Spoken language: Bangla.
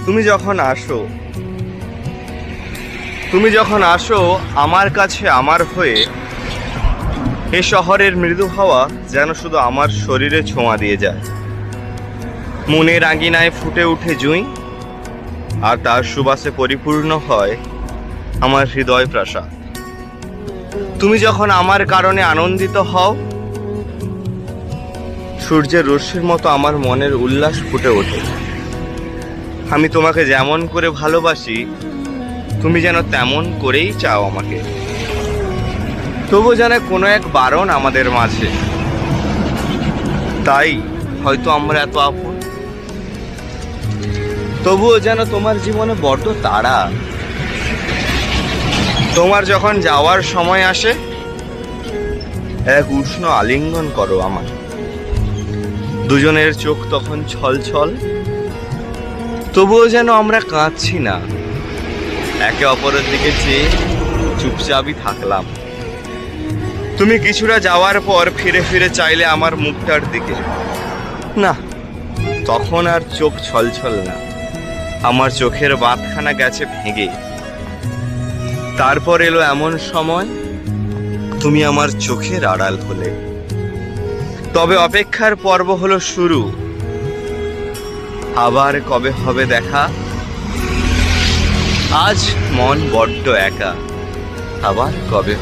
তুমি যখন আসো আমার কাছে আমার হয়ে, এ শহরের মৃদু হাওয়া যেন শুধু আমার শরীরে ছোঁয়া দিয়ে যায়। মনের আঙিনায় ফুটে উঠে জুঁই, আর তার সুবাসে পরিপূর্ণ হয় আমার হৃদয় প্রাসাদ। তুমি যখন আমার কারণে আনন্দিত হও, সূর্যের রশ্মির মতো আমার মনের উল্লাস ফুটে ওঠে। আমি তোমাকে যেমন করে ভালোবাসি, তুমি যেন তেমন করেই চাও আমাকে। তবু যেন কোনো এক বারণ আমাদের মাঝে, তাই হয়তো আমরা এত আপন। তবুও যেন তোমার জীবনে বড্ড তাড়া। তোমার যখন যাওয়ার সময় আসে, এক উষ্ণ আলিঙ্গন করো আমার। দুজনের চোখ তখন ছলছল, তবুও যেন আমরা কাঁদছি না, একে অপরের দিকে চেয়ে চুপচাপই থাকলাম। তুমি কিছুটা যাওয়ার পর ফিরে ফিরে চাইলে আমার মুখটার দিকে, না, তখন আর চোখ ছলছল না, আমার চোখের বাঁধখানা গেছে ভেঙে। তারপর এলো এমন সময়, তুমি আমার চোখের আড়াল হলে। তবে অপেক্ষার পর্ব হলো শুরু। আবার কবে হবে দেখা? আজ মন বড্ড একা, আবার কবে